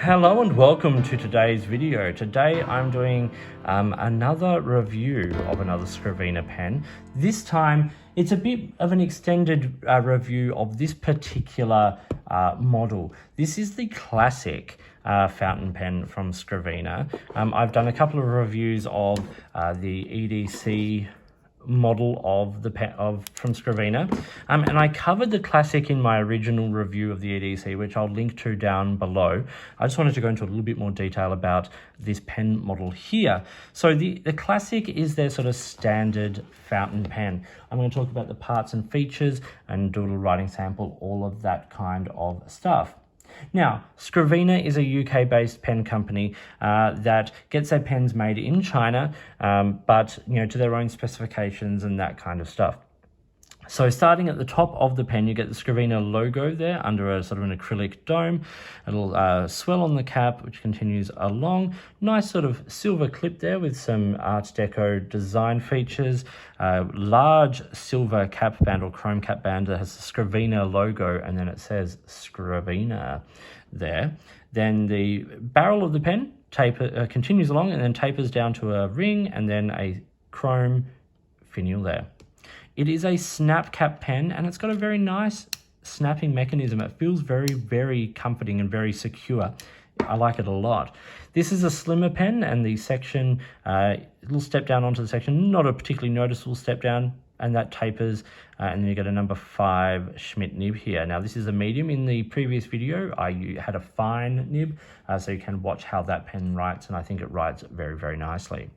Hello and welcome to today's video. Today I'm doing another review of another Scrivener pen. This time it's a bit of an extended review of this particular model. This is the Classic fountain pen from Scrivener. I've done a couple of reviews of the EDC model of the pen from Scrivener, and I covered the Classic in my original review of the EDC, which I'll link to down below. I just wanted to go into a little bit more detail about this pen model here. So the Classic is their sort of standard fountain pen. I'm going to talk about the parts and features and do a little writing sample, all of that kind of stuff. Now, Scrivener is a UK-based pen company that gets their pens made in China, but to their own specifications and that kind of stuff. So starting at the top of the pen, you get the Scrivener logo there under a sort of an acrylic dome, a little swell on the cap, which continues along. Nice sort of silver clip there with some Art Deco design features. Large silver cap band or chrome cap band that has the Scrivener logo, and then it says Scrivener there. Then the barrel of the pen continues along and then tapers down to a ring and then a chrome finial there. It is a snap cap pen and it's got a very nice snapping mechanism. It feels very, very comforting and very secure. I like it a lot. This is a slimmer pen, and the section, it'll step down onto the section, not a particularly noticeable step down, and that tapers, and then you get a number 5 Schmidt nib here. Now this is a medium. In the previous video, I had a fine nib, so you can watch how that pen writes, and I think it writes very, very nicely.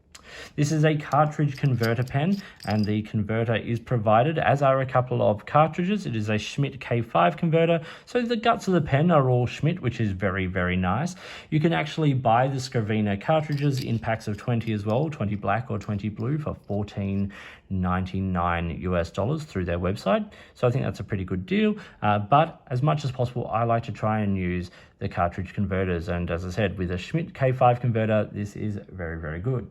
This is a cartridge converter pen, and the converter is provided, as are a couple of cartridges. It is a Schmidt K5 converter, so the guts of the pen are all Schmidt, which is very, very nice. You can actually buy the Scrivener cartridges in packs of 20 as well, 20 black or 20 blue for $14.99 US through their website. So I think that's a pretty good deal, but as much as possible, I like to try and use the cartridge converters. And as I said, with a Schmidt K5 converter, this is very, very good.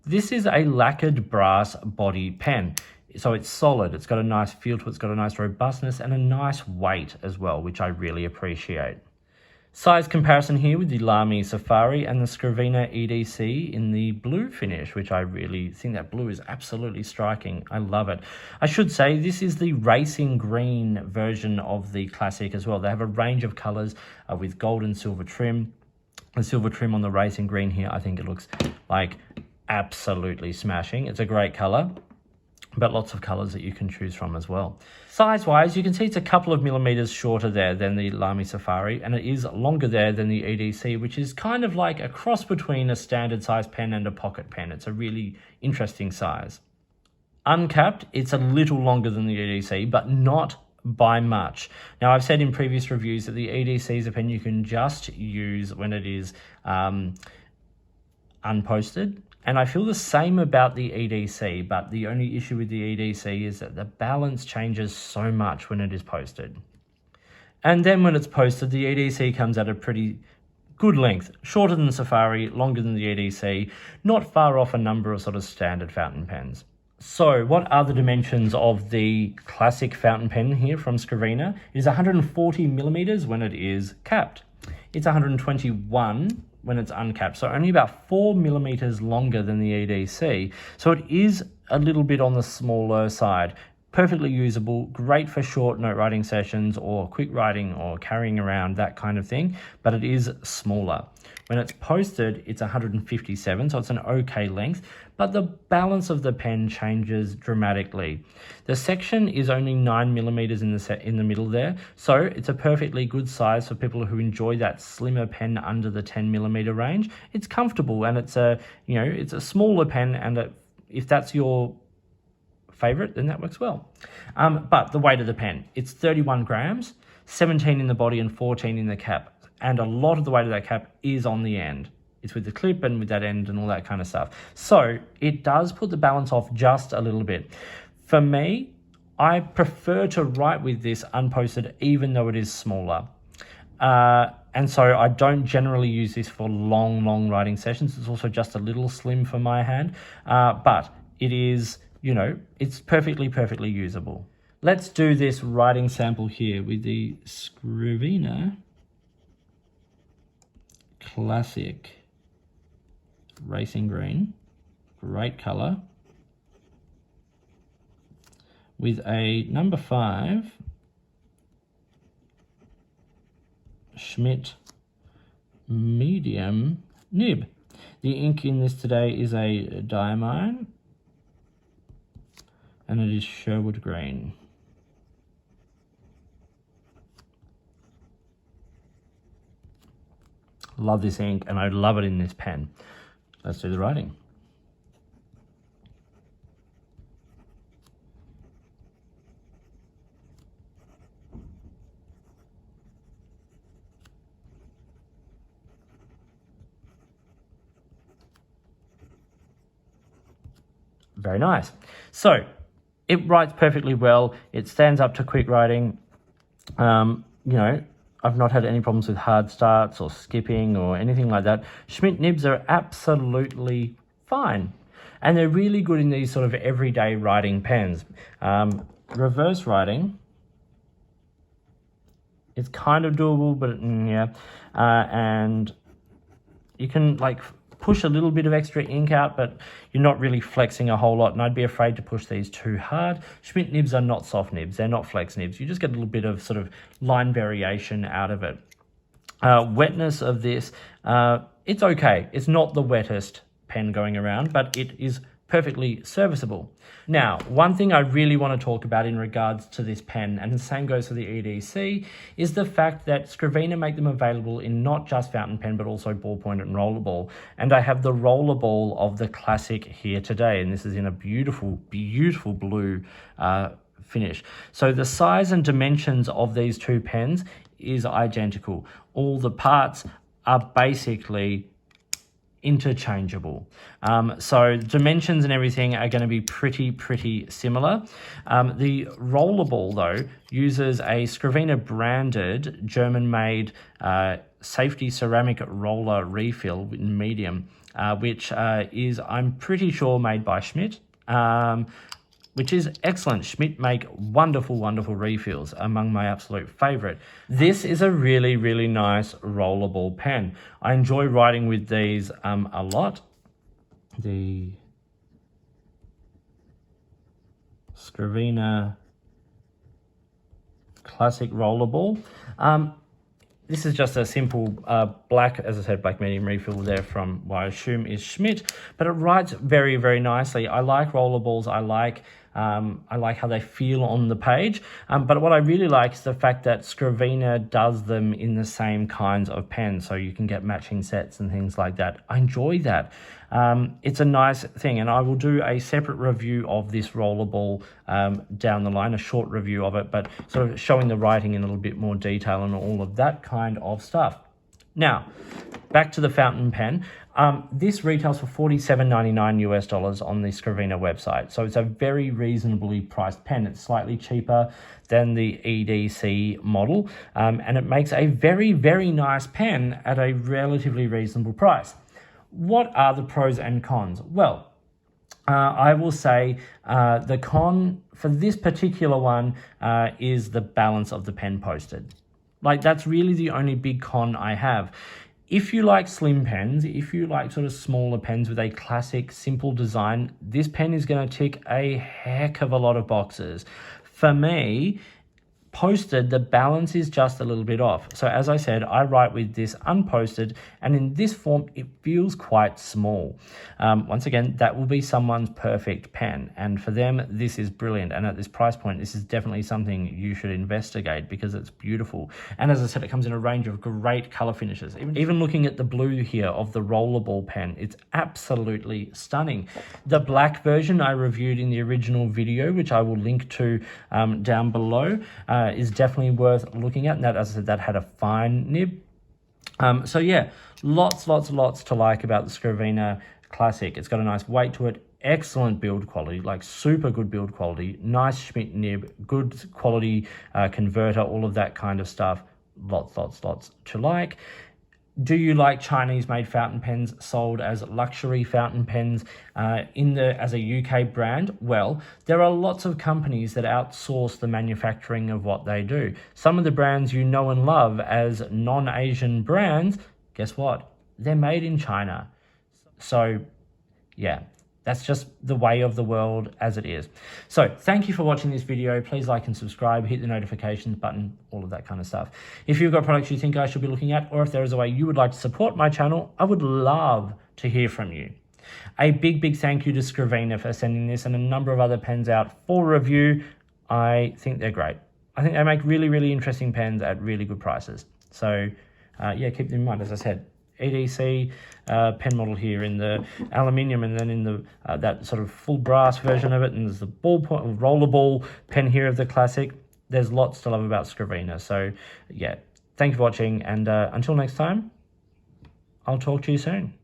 This is a lacquered brass body pen. So it's solid, it's got a nice feel to it, it's got a nice robustness and a nice weight as well, which I really appreciate. Size comparison here with the Lamy Safari and the Scrivener EDC in the blue finish, which I really think that blue is absolutely striking. I love it. I should say this is the racing green version of the Classic as well. They have a range of colors with gold and silver trim. The silver trim on the racing green here, I think it looks like absolutely smashing. It's a great color, but lots of colors that you can choose from as well. Size wise, you can see it's a couple of millimeters shorter there than the Lamy Safari, and it is longer there than the EDC, which is kind of like a cross between a standard size pen and a pocket pen. It's a really interesting size. Uncapped, it's a little longer than the EDC, but not by much. Now, I've said in previous reviews that the EDC is a pen you can just use when it is unposted. And I feel the same about the EDC, but the only issue with the EDC is that the balance changes so much when it is posted. And then when it's posted, the EDC comes at a pretty good length, shorter than the Safari, longer than the EDC, not far off a number of sort of standard fountain pens. So what are the dimensions of the Classic fountain pen here from Scrivener? It is 140 millimeters when it is capped. It's 121 when it's uncapped, so only about 4 millimeters longer than the EDC. So it is a little bit on the smaller side. Perfectly usable, great for short note writing sessions or quick writing or carrying around, that kind of thing, but it is smaller. When it's posted, it's 157, so it's an okay length, but the balance of the pen changes dramatically. The section is only 9 millimeters in the middle there, so it's a perfectly good size for people who enjoy that slimmer pen under the 10 millimeter range. It's comfortable and it's a smaller pen, and if that's your favorite, then that works well. But the weight of the pen, it's 31 grams, 17 in the body and 14 in the cap. And a lot of the weight of that cap is on the end. It's with the clip and with that end and all that kind of stuff. So it does put the balance off just a little bit. For me, I prefer to write with this unposted, even though it is smaller. And so I don't generally use this for long writing sessions. It's also just a little slim for my hand, but it is, it's perfectly usable. Let's do this writing sample here with the Scrivener Classic Racing Green, great color, with a number 5 Schmidt medium nib. The ink in this today is a diamine, and it is Sherwood green. Love this ink, and I love it in this pen. Let's do the writing. Very nice. So it writes perfectly well. It stands up to quick writing. You know, I've not had any problems with hard starts or skipping or anything like that. Schmidt nibs are absolutely fine. And they're really good in these sort of everyday writing pens. Reverse writing, it's kind of doable, but yeah. And you can like push a little bit of extra ink out, but you're not really flexing a whole lot, and I'd be afraid to push these too hard. Schmidt nibs are not soft nibs, they're not flex nibs. You just get a little bit of sort of line variation out of it. Wetness of this, it's okay. It's not the wettest pen going around, but it is perfectly serviceable. Now, one thing I really want to talk about in regards to this pen, and the same goes for the EDC, is the fact that Scrivener make them available in not just fountain pen, but also ballpoint and rollerball. And I have the rollerball of the Classic here today, and this is in a beautiful, beautiful blue finish. So the size and dimensions of these two pens is identical. All the parts are basically interchangeable. So dimensions and everything are going to be pretty similar. The rollerball though uses a Scrivener branded German-made safety ceramic roller refill in medium, which is, I'm pretty sure, made by Schmidt. Which is excellent. Schmidt make wonderful refills, among my absolute favorite. This is a really nice rollerball pen. I enjoy writing with these a lot. The Scrivener Classic rollerball. This is just a simple black, as I said, black medium refill there from what I assume is Schmidt, but it writes very nicely. I like rollerballs. I like how they feel on the page, but what I really like is the fact that Scrivener does them in the same kinds of pens, so you can get matching sets and things like that. I enjoy that. It's a nice thing, and I will do a separate review of this rollerball down the line, a short review of it, but sort of showing the writing in a little bit more detail and all of that kind of stuff. Now, back to the fountain pen. This retails for $47.99 US on the Scrivener website. So it's a very reasonably priced pen. It's slightly cheaper than the EDC model, and it makes a very nice pen at a relatively reasonable price. What are the pros and cons? Well, I will say the con for this particular one is the balance of the pen posted. Like, that's really the only big con I have. If you like slim pens, if you like sort of smaller pens with a classic, simple design, this pen is going to tick a heck of a lot of boxes. For me, posted, the balance is just a little bit off. So as I said, I write with this unposted, and in this form, it feels quite small. Once again, that will be someone's perfect pen, and for them, this is brilliant. And at this price point, this is definitely something you should investigate because it's beautiful. And as I said, it comes in a range of great color finishes. Even looking at the blue here of the rollerball pen, it's absolutely stunning. The black version I reviewed in the original video, which I will link to down below, is definitely worth looking at. And that, as I said, that had a fine nib. So yeah, lots to like about the Scrivener Classic. It's got a nice weight to it, excellent build quality, like super good build quality, nice Schmidt nib, good quality converter, all of that kind of stuff. Lots to like. Do you like Chinese-made fountain pens sold as luxury fountain pens as a UK brand? Well, there are lots of companies that outsource the manufacturing of what they do. Some of the brands you know and love as non-Asian brands, guess what? they're made in China. So yeah, that's just the way of the world as it is. So thank you for watching this video. Please like and subscribe, hit the notifications button, all of that kind of stuff. If you've got products you think I should be looking at, or if there is a way you would like to support my channel, I would love to hear from you. A big thank you to Scriveiner for sending this and a number of other pens out for review. I think they're great. I think they make really interesting pens at really good prices. So yeah, keep them in mind. As I said, EDC pen model here in the aluminium, and then in the that sort of full brass version of it, and there's the ballpoint rollerball pen here of the Classic. There's lots to love about Scriveiner. So yeah, thank you for watching, and until next time, I'll talk to you soon.